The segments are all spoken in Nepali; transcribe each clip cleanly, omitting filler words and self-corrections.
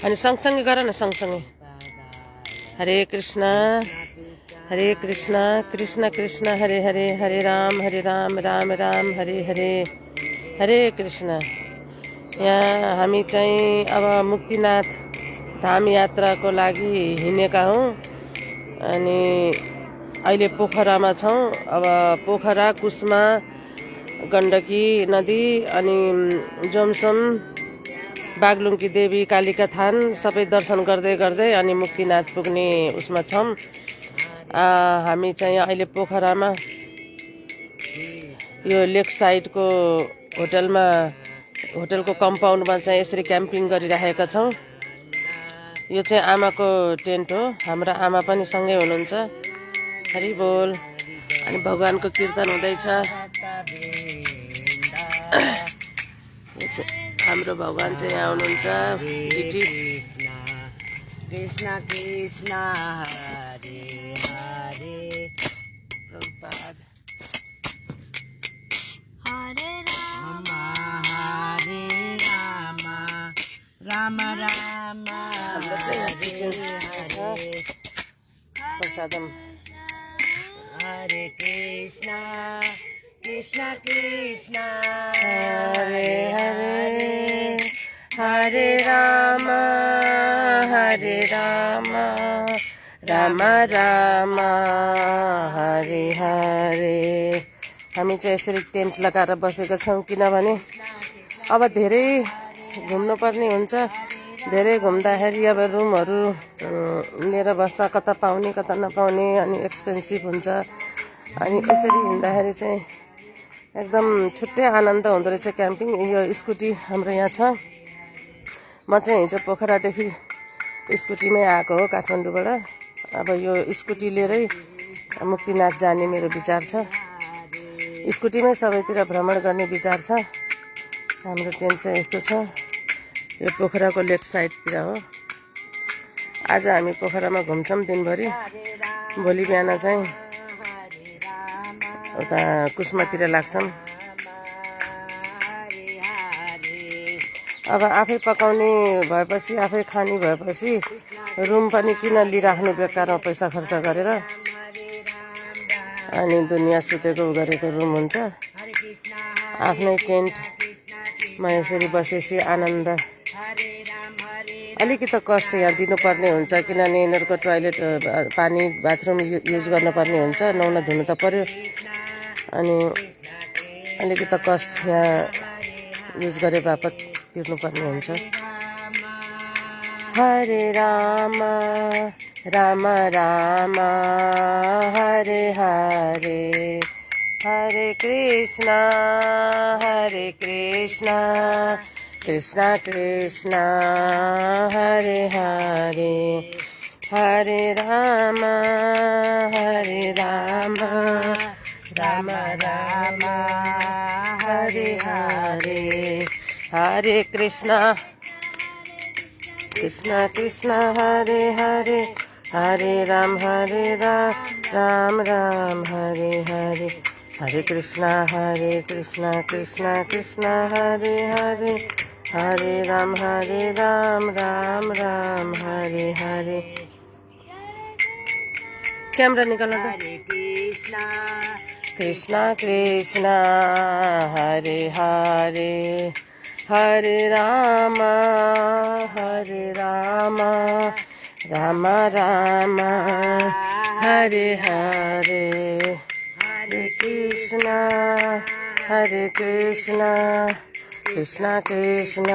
अनि सँगसँगै गर न, सँगसँगै। हरे कृष्ण कृष्ण कृष्ण हरे हरे, हरे राम राम राम हरे हरे, हरे कृष्ण। यहाँ हामी चाहिँ अब मुक्तिनाथ धाम यात्राको लागि हिँडेका हौँ अनि अहिले पोखरामा छौँ। अब पोखरा, कुस्मा, गण्डकी नदी अनि जोमसोम, बागलुङकी देवी, कालिका थान सबै दर्शन गर्दै गर्दै अनि मुक्तिनाथ पुग्ने उसमा छौँ। हामी चाहिँ अहिले पोखरामा यो लेक साइडको होटलको कम्पाउन्डमा चाहिँ यसरी क्याम्पिङ गरिराखेका छौँ। यो चाहिँ आमाको टेन्ट हो, हाम्रो आमा पनि सँगै हुनुहुन्छ। हरि बोल। अनि भगवानको कीर्तन हुँदैछ। हाम्रो भगवान चाहिँ यहाँ हुनुहुन्छ। कृष्ण कृष्ण हरे हरे, प्रभुपाद हरे राम हरे राम, राम राम हरे हरे, प्रसादम हरे कृष्ण कृष्ण कृष्ण हरे हरे, हरे राम राम राम हरे हरे। हामी चाहिँ यसरी टेन्ट लगाएर बसेका छौँ किनभने अब धेरै घुम्नुपर्ने हुन्छ। धेरै घुम्दाखेरि अब रुमहरू लिएर बस्दा कता पाउने कता नपाउने अनि एक्सपेन्सिभ हुन्छ। अनि यसरी हिँड्दाखेरि चाहिँ एकदम छुट्टै आनन्द हुँदो रहेछ। क्याम्पिङ यो स्कुटी हाम्रो यहाँ छ। म चाहिँ हिजो पोखरादेखि स्कुटीमै आएको हो, काठमाडौँबाट। अब यो स्कुटी लिएरै मुक्तिनाथ जाने मेरो विचार छ। स्कुटीमै सबैतिर भ्रमण गर्ने विचार छ। हाम्रो टेन्ट चाहिँ यस्तो छ। यो पोखराको लेफ्ट साइडतिर हो। आज हामी पोखरामा घुम्छौँ दिनभरि। भोलि बिहान चाहिँ उता कुस्मातिर लाग्छौँ। अब आफै पकाउने भएपछि, आफै खाने भएपछि रुम पनि किन लिइराख्नु बेकारमा पैसा खर्च गरेर। अनि दुनियाँ सुतेको गरेको रुम हुन्छ। आफ्नै टेन्टमा यसरी बसेपछि आनन्द। अलिकति कस्ट यहाँ दिनुपर्ने हुन्छ किनभने यिनीहरूको टोयलेट, पानी, बाथरुम युज गर्नुपर्ने हुन्छ। नुहाउन धुनु त पर्यो। अनि अलिकति कस्ट यहाँ युज गरे बापत तिर्नुपर्ने हुन्छ। हरे राम राम हरे हरे, हरे कृष्ण कृष्ण कृष्ण हरे हरे, हरे राम राम राम हरे हरे, हरे कृष्ण कृष्ण कृष्ण हरे हरे, हरे राम राम राम हरे हरे, हरे कृष्ण कृष्ण कृष्ण हरे हरे, हरे राम राम राम हरे हरे। कैमरा निकाल। हरे कृष्ण कृष्ण हरे हरे, हरे राम राम राम हरे हरे, हरे कृष्ण कृष्ण कृष्ण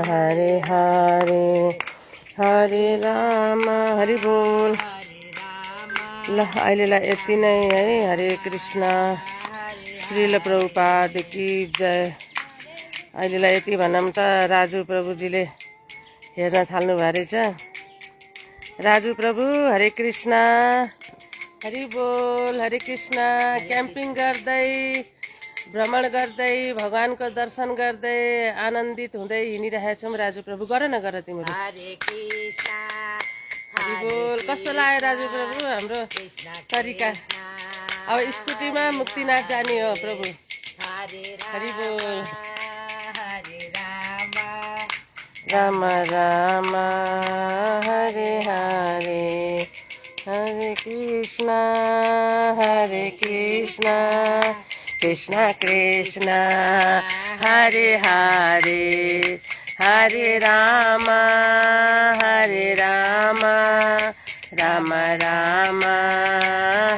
हरे हरे, हरे राम। हरि बोल। ल अहिलेलाई यति नै है। हरे कृष्ण। श्रील प्रभुपाद की जय। अहिलेलाई यति भनौँ त राजु प्रभुजीले हेर्न थाल्नु भएको रहेछ। राजु प्रभु हरे कृष्ण। हरि बोल। हरे कृष्ण। क्याम्पिङ गर्दै, भ्रमण गर्दै, भगवानको दर्शन गर्दै, आनन्दित हुँदै हिँडिरहेका छौँ। राजु प्रभु गर न गर तिमीले। हरे कृष्ण। हरि बोल। कस्तो लाग्यो राजु प्रभु हाम्रो तरिका? अब स्कुटीमा मुक्तिनाथ जाने हो प्रभु। हरि बोल। हरे राम राम राम हरे हरे हरे कृष्ण कृष्ण कृष्ण हरे हरे हरे राम राम राम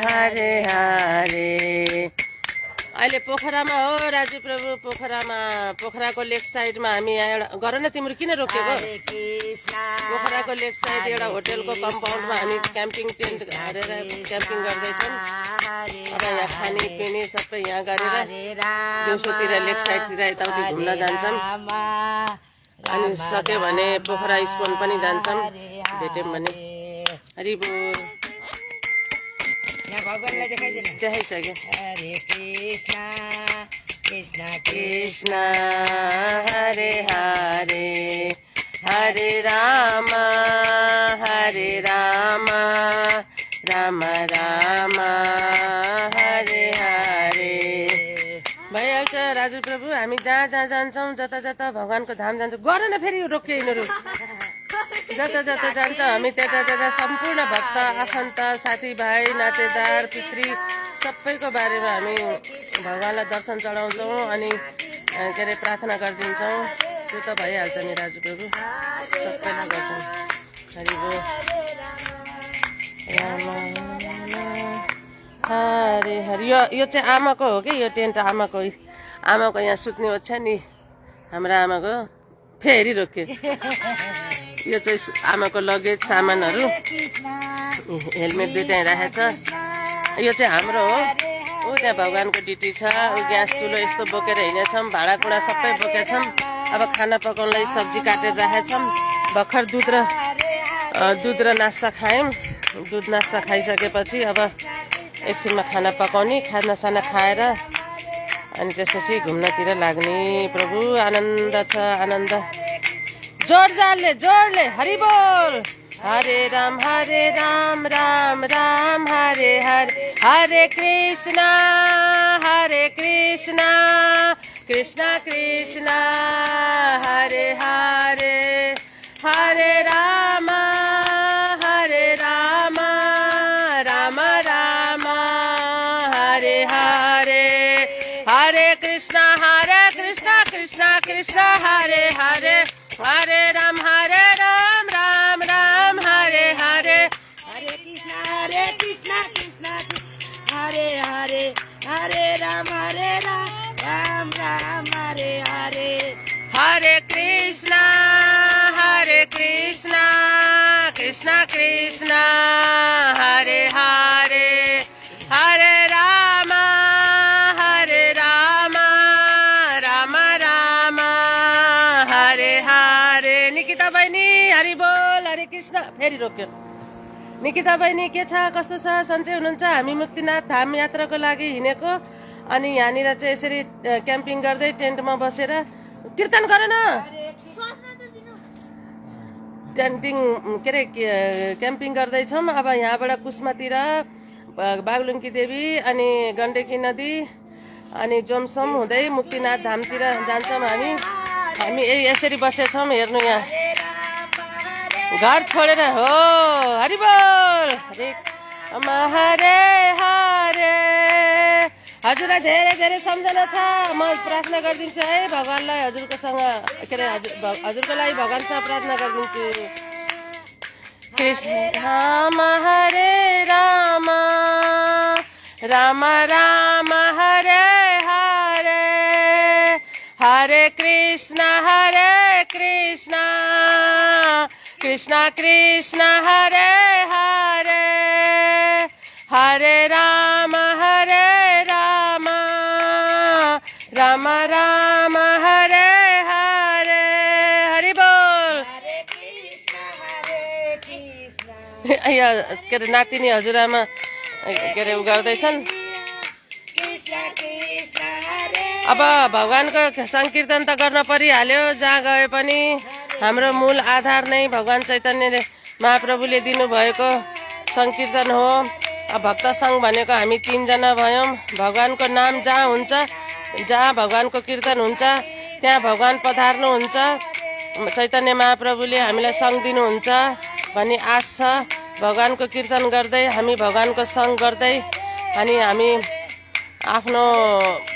हरे हरे। अहिले पोखरामा हो राजु प्रभु, पोखराको लेफ्ट साइडमा हामी यहाँ एउटा गर न, तिम्रो किन रोकेको? पोखराको लेफ्ट साइड एउटा होटेलको कम्पाउन्डमा हामी क्याम्पिङ टेन्ट हालेर क्याम्पिङ गर्दैछौँ। अब यहाँ खाने पिने सबै यहाँ गरेर दिउँसोतिर लेफ्ट साइडतिर यताउति घुम्न जान्छौँ। अनि सक्यो भने पोखरा स्पोन पनि जान्छौँ भेट्यौँ भने। हरि बोल। देखाइसक्यो। हरे कृष्ण कृष्ण कृष्ण हरे हरे हरे राम राम राम हरे हरे। भइहाल्छ राजु प्रभु, हामी जहाँ जहाँ जान्छौँ जता जता भगवानको धाम जान्छौँ। गर न फेरि रोक्यो यिनीहरू। जता जता जान्छ हामी त्यता त्यता सम्पूर्ण भक्त आफन्त साथीभाइ नातेदार पितृ सबैको बारेमा हामी भगवानलाई दर्शन चढाउँछौँ अनि के अरे प्रार्थना गरिदिन्छौँ। त्यो त भइहाल्छ नि राजु प्रभु, सबैलाई गर्छौँ। हरि बोल। हरे हरि। यो चाहिँ आमाको हो कि यो टेन्ट आमाको यहाँ सुत्ने ओछ्या नि हाम्रो आमाको। फेरि रोक्यो। यो चाहिँ आमाको लगेज सामानहरू, हेलमेट दुइटै राखेको छ। यो चाहिँ हाम्रो हो। ऊ त्यहाँ भगवानको ड्युटी छ। ऊ ग्यास चुलो यस्तो बोकेर हिँडेछौँ, भाँडाकुँडा सबै बोकेछौँ। अब खाना पकाउनलाई सब्जी काटेर राखेछौँ। भर्खर दुध र नास्ता खायौँ। दुध नास्ता खाइसकेपछि अब एकछिनमा खाना पकाउने, खानासाना खाएर अनि त्यसपछि घुम्नतिर लाग्ने। प्रभु आनन्द छ, आनन्द। जोडले हरि बोल। हरे राम राम राम हरे हरे हरे कृष्ण कृष्ण कृष्ण हरे हरे हरे राम राम राम हरे हरे हरे कृष्ण कृष्ण कृष्ण हरे हरे हरे राम राम राम हरे हरे हरे कृष्ण कृष्ण हरे हरे हरे राम राम राम हरे हरे हरे कृष्ण कृष्ण कृष्ण हरे हरे हरे राम राम राम हरे हरे। निकिता बहिनी हरि बोल। हरे कृष्ण। फेरि रोक्यो। निकिता बहिनी के छ, कस्तो छ, सन्चै हुनुहुन्छ? हामी मुक्तिनाथ धाम यात्राको लागि हिँडेको अनि यहाँनिर चाहिँ यसरी क्याम्पिङ गर्दै टेन्टमा बसेर कीर्तन गर न। क्याम्पिङ गर्दैछौँ। अब यहाँबाट कुस्मातिर बागलुङ्की देवी अनि गण्डकी नदी अनि जोमसोम हुँदै मुक्तिनाथ धामतिर जान्छौँ हामी यसरी बसेछौँ। हेर्नु यहाँ घर छोडेर हो। हरि बोल। हरे हरे। हजुरलाई धेरै धेरै सम्झना छ। म प्रार्थना गरिदिन्छु है भगवानलाई। हजुरकोसँग के अरे हजुरको लागि भगवानसँग प्रार्थना गरिदिन्छु। कृष्ण राम हरे राम राम हरे हरे हरे कृष्ण कृष्ण कृष्ण हरे हरे हरे राम राम राम हरे हरे। हरि बोल। के अरे नातिनी हजुरआमा के अरे उ गर्दैछन्। अब भगवानको संकीर्तन त गर्न परिहाल्यो। जहाँ गए पनि हाम्रो मूल आधार नै भगवान चैतन्य महाप्रभुले दिनुभएको संकीर्तन हो। भक्त सङ्घ भनेको हामी 3 जना भयौँ। भगवानको नाम जहाँ हुन्छ, जहाँ भगवानको कीर्तन हुन्छ त्यहाँ भगवान पधार्नुहुन्छ। चैतन्य महाप्रभुले हामीलाई सङ्ग दिनुहुन्छ भन्ने आश छ। भगवानको कीर्तन गर्दै हामी भगवानको सङ्ग गर्दै अनि हामी आफ्नो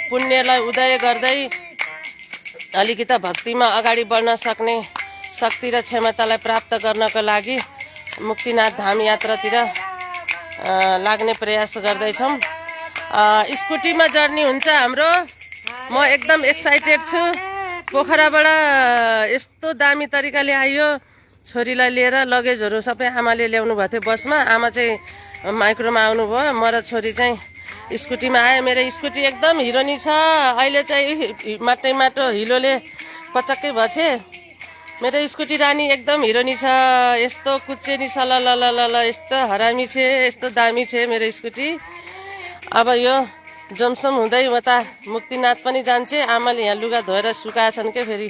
पुण्यलाई उदय गर्दै अलिकति भक्तिमा अगाडि बढ्न सक्ने शक्ति र क्षमतालाई प्राप्त गर्नको लागि मुक्तिनाथ धाम यात्रातिर लाग्ने प्रयास गर्दैछौँ। स्कुटीमा जर्नी हुन्छ हाम्रो। म एकदम एक्साइटेड छु। पोखराबाट यस्तो दामी तरिकाले आइयो। छोरीलाई लिएर लगेजहरू सबै आमाले ल्याउनु भएको थियो बसमा। आमा चाहिँ माइक्रोमा आउनुभयो, म र छोरी चाहिँ स्कुटीमा आयो। मेरो स्कुटी एकदम हिरोनी छ। अहिले चाहिँ माटो हिलोले पचक्कै भछे। मेरो स्कुटी रानी एकदम हिरोनी छ। यस्तो कुच्चे नि छ, ल ल ल ल ल, यस्तो हरामी छे, यस्तो दामी छे मेरो स्कुटी। अब यो जमसम हुँदै म त मुक्तिनाथ पनि जान्छे। आमाले यहाँ लुगा धोएर सुकाएछन् के, फेरि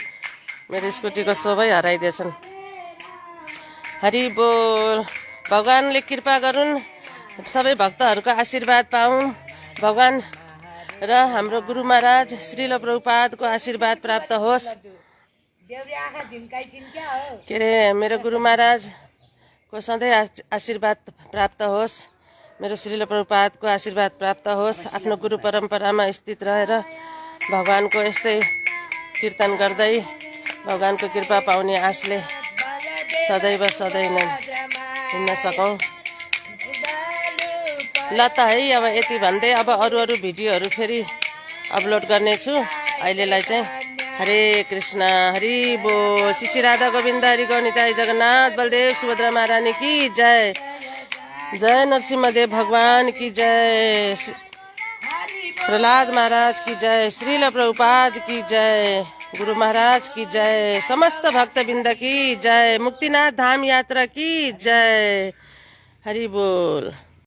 मेरो स्कुटीको शोभै हराइदिएछन्। हरि बोल। भगवानले कृपा गरून्, सबै भक्तहरूको आशीर्वाद पाऊँ। भगवान र हाम्रो गुरु महाराज श्रील प्रभुपादको आशीर्वाद प्राप्त होस्। के अरे मेरो गुरु महाराजको सधैँ आशीर्वाद प्राप्त होस्। मेरो श्रील प्रभुपादको आशीर्वाद प्राप्त होस्। आफ्नो गुरु परम्परामा स्थित रहेर भगवानको यस्तै कीर्तन गर्दै भगवानको कृपा पाउने आशले सदैव सधैँ नै हिँड्न सकौँ। ल त है, अब यति भन्दै अब अरू भिडियोहरू फेरि अपलोड गर्नेछु। अहिलेलाई चाहिँ हरे कृष्ण, हरि बोल। श्री राधा गोविन्द, हरि गौनिताय जगन्नाथ बलदेव सुभद्रा महारानी की जय। जय नरसिंहदेव भगवान की जय। प्रहलाद महाराज की जय। श्रील प्रभुपाद की जय। गुरु महाराज की जय। समस्त भक्तबिंद की जय। मुक्तिनाथ धाम यात्रा की जय। हरि बोल।